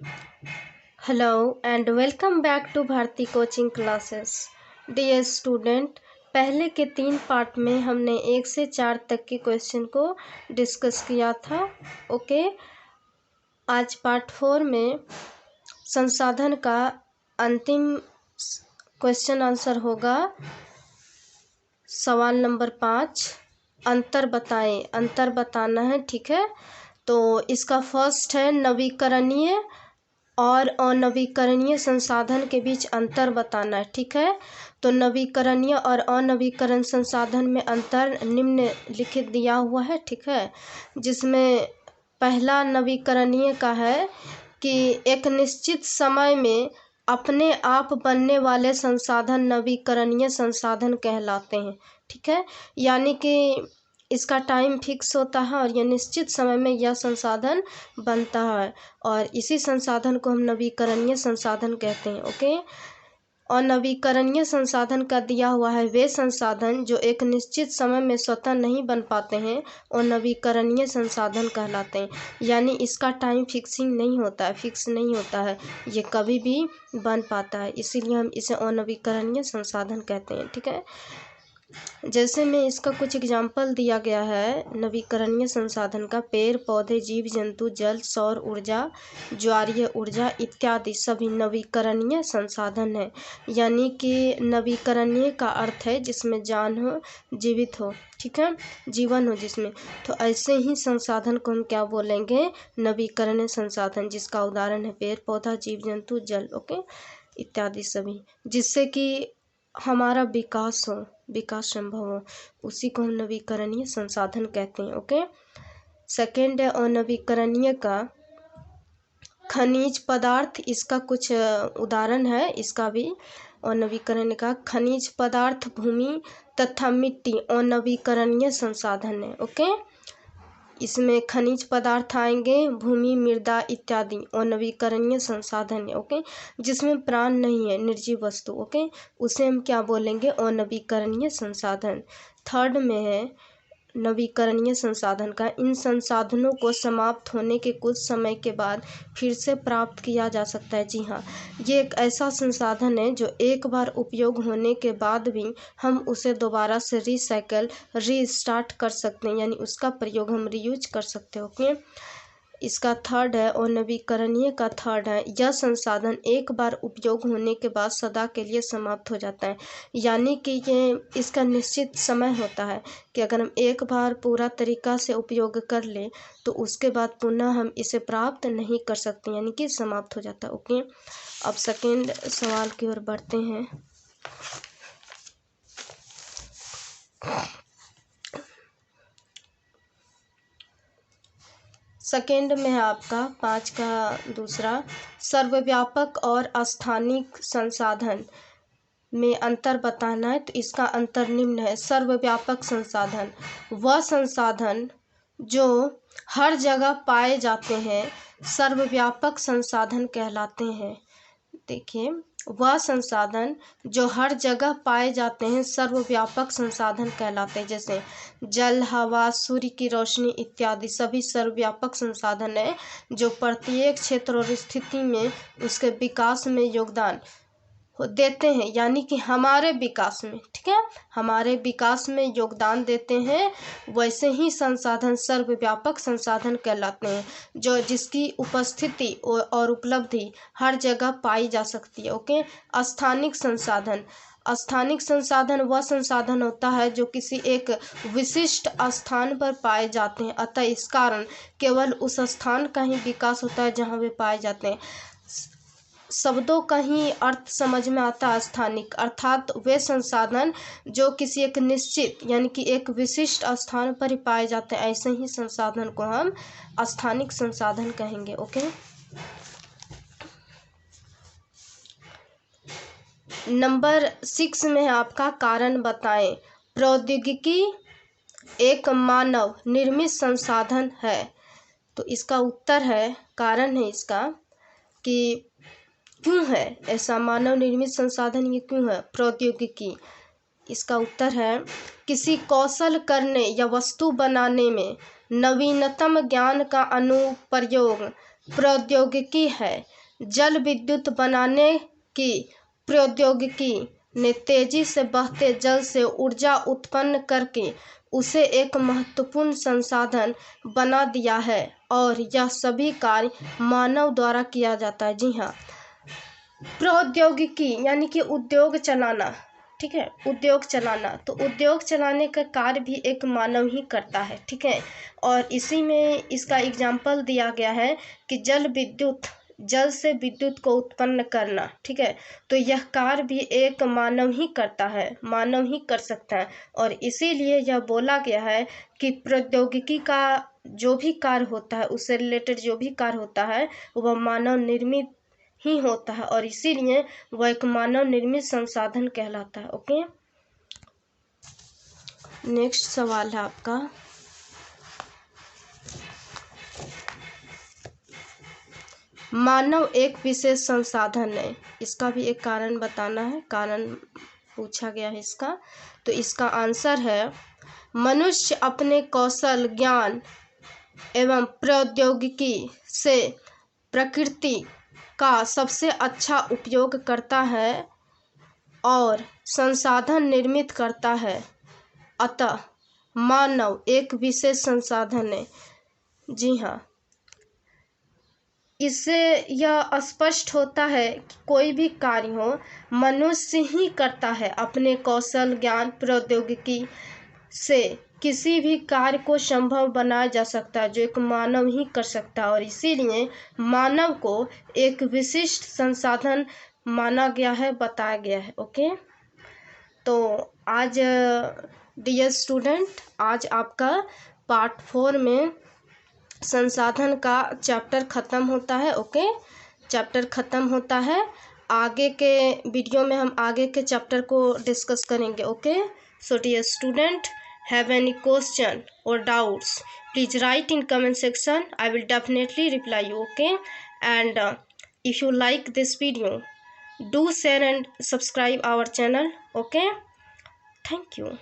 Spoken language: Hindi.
Hello and welcome back to Bharti coaching classes. Dear student, पहले के 3 पार्ट में हमने 1 से 4 तक के क्वेश्चन को डिस्कस किया था। ओके, आज पार्ट 4 में संसाधन का अंतिम क्वेश्चन आंसर होगा। सवाल नंबर 5, अंतर बताएं। अंतर बताना है, ठीक है। तो इसका फर्स्ट है नवीकरणीय और अनवीकरणीय संसाधन के बीच अंतर बताना है, ठीक है। तो नवीकरणीय और अनवीकरण संसाधन में अंतर निम्नलिखित दिया हुआ है, ठीक है। जिसमें पहला नवीकरणीय का है कि एक निश्चित समय में अपने आप बनने वाले संसाधन नवीकरणीय संसाधन कहलाते हैं, ठीक है। यानी कि इसका टाइम फिक्स होता है और यह निश्चित समय में यह संसाधन बनता है और इसी संसाधन को हम नवीकरणीय संसाधन कहते हैं। ओके, और नवीकरणीय संसाधन का दिया हुआ है वे संसाधन जो एक निश्चित समय में स्वतः नहीं बन पाते हैं और नवीकरणीय संसाधन कहलाते हैं। यानी इसका टाइम फिक्सिंग नहीं होता है, फिक्स नहीं होता है, ये कभी भी बन पाता है, इसीलिए हम इसे अनवीकरणीय संसाधन कहते हैं, ठीक है। जैसे में इसका कुछ एग्जाम्पल दिया गया है नवीकरणीय संसाधन का, पेड़ पौधे, जीव जंतु, जल, सौर ऊर्जा, ज्वारीय ऊर्जा इत्यादि सभी नवीकरणीय संसाधन है। यानी कि नवीकरणीय का अर्थ है जिसमें जान हो, जीवित हो, ठीक है, जीवन हो जिसमें। तो ऐसे ही संसाधन को हम क्या बोलेंगे? नवीकरणीय संसाधन, जिसका उदाहरण है पेड़ पौधा, जीव जंतु, जल, ओके, इत्यादि सभी, जिससे कि हमारा विकास हो, विकास संभव हो, उसी को हम नवीकरणीय संसाधन कहते हैं। ओके, सेकेंड है अनवीकरणीय का खनिज पदार्थ। इसका कुछ उदाहरण है, इसका भी अनवीकरणीय का खनिज पदार्थ, भूमि तथा मिट्टी अनवीकरणीय संसाधन है। ओके, इसमें खनिज पदार्थ आएंगे, भूमि, मृदा इत्यादि अनवीकरणीय संसाधन है। ओके, जिसमें प्राण नहीं है, निर्जीव वस्तु, ओके, उसे हम क्या बोलेंगे? अनवीकरणीय संसाधन। थर्ड में है नवीकरणीय संसाधन का इन संसाधनों को समाप्त होने के कुछ समय के बाद फिर से प्राप्त किया जा सकता है। जी हाँ, ये एक ऐसा संसाधन है जो एक बार उपयोग होने के बाद भी हम उसे दोबारा से रिसाइकल, रीस्टार्ट कर सकते हैं, यानी उसका प्रयोग हम रीयूज कर सकते हैं। ओके, इसका थर्ड है अनवीकरणीय का थर्ड है यह संसाधन एक बार उपयोग होने के बाद सदा के लिए समाप्त हो जाता है। यानी कि ये इसका निश्चित समय होता है कि अगर हम एक बार पूरा तरीका से उपयोग कर ले तो उसके बाद पुनः हम इसे प्राप्त नहीं कर सकते, यानी कि समाप्त हो जाता है। ओके, अब सेकेंड सवाल की ओर बढ़ते हैं। सेकेंड में है आपका 5 का दूसरा, सर्वव्यापक और स्थानिक संसाधन में अंतर बताना है। तो इसका अंतर निम्न है। सर्वव्यापक संसाधन वह संसाधन जो हर जगह पाए जाते हैं सर्वव्यापक संसाधन कहलाते हैं। देखिए, वह संसाधन जो हर जगह पाए जाते हैं सर्वव्यापक संसाधन कहलाते हैं। जैसे जल, हवा, सूर्य की रोशनी इत्यादि सभी सर्वव्यापक संसाधन है जो प्रत्येक क्षेत्र और स्थिति में उसके विकास में योगदान देते हैं, यानी कि हमारे विकास में, ठीक है, हमारे विकास में योगदान देते हैं। वैसे ही संसाधन सर्वव्यापक संसाधन कहलाते हैं जो जिसकी उपस्थिति और उपलब्धि हर जगह पाई जा सकती है। ओके, स्थानिक संसाधन, स्थानिक संसाधन वह संसाधन होता है जो किसी एक विशिष्ट स्थान पर पाए जाते हैं, अतः इस कारण केवल उस स्थान का ही विकास होता है जहाँ वे पाए जाते हैं। शब्दों का ही अर्थ समझ में आता है। स्थानिक अर्थात वे संसाधन जो किसी एक निश्चित यानी कि एक विशिष्ट स्थान पर ही पाए जाते हैं, ऐसे ही संसाधन को हम स्थानिक संसाधन कहेंगे। ओके, नंबर 6 में है आपका कारण बताएं। प्रौद्योगिकी एक मानव निर्मित संसाधन है। तो इसका उत्तर है, कारण है इसका कि क्यों है ऐसा मानव निर्मित संसाधन, ये क्यों है प्रौद्योगिकी। इसका उत्तर है किसी कौशल करने या वस्तु बनाने में नवीनतम ज्ञान का अनुप्रयोग प्रौद्योगिकी है। जल विद्युत बनाने की प्रौद्योगिकी ने तेजी से बहते जल से ऊर्जा उत्पन्न करके उसे एक महत्वपूर्ण संसाधन बना दिया है और यह सभी कार्य मानव द्वारा किया जाता है। जी हाँ, प्रौद्योगिकी यानी कि उद्योग चलाना, ठीक है, उद्योग चलाना, तो उद्योग चलाने का कार्य भी एक मानव ही करता है, ठीक है। और इसी में इसका एग्जाम्पल दिया गया है कि जल से विद्युत को उत्पन्न करना, ठीक है, तो यह कार्य भी एक मानव ही करता है, मानव ही कर सकता है। और इसीलिए यह बोला गया है कि प्रौद्योगिकी का जो भी कार्य होता है, उससे रिलेटेड जो भी कार्य होता है वह मानव निर्मित ही होता है और इसीलिए वह एक मानव निर्मित संसाधन कहलाता है। ओके, नेक्स्ट सवाल है आपका, मानव एक विशेष संसाधन है। इसका भी एक कारण बताना है, कारण पूछा गया है इसका। तो इसका आंसर है, मनुष्य अपने कौशल, ज्ञान एवं प्रौद्योगिकी से प्रकृति का सबसे अच्छा उपयोग करता है और संसाधन निर्मित करता है, अतः मानव एक विशेष संसाधन है। जी हाँ, इससे यह स्पष्ट होता है कि कोई भी कार्य हो मनुष्य ही करता है। अपने कौशल, ज्ञान, प्रौद्योगिकी से किसी भी कार्य को संभव बनाया जा सकता है जो एक मानव ही कर सकता है और इसीलिए मानव को एक विशिष्ट संसाधन माना गया है, बताया गया है। ओके, तो आज डियर स्टूडेंट, आज आपका पार्ट 4 में संसाधन का चैप्टर ख़त्म होता है। ओके, चैप्टर ख़त्म होता है। आगे के वीडियो में हम आगे के चैप्टर को डिस्कस करेंगे। Okay, so dear student, have any question or doubts, please write in comment section. I will definitely reply you. Okay, and if you like this video, do share and subscribe our channel. Okay, thank you.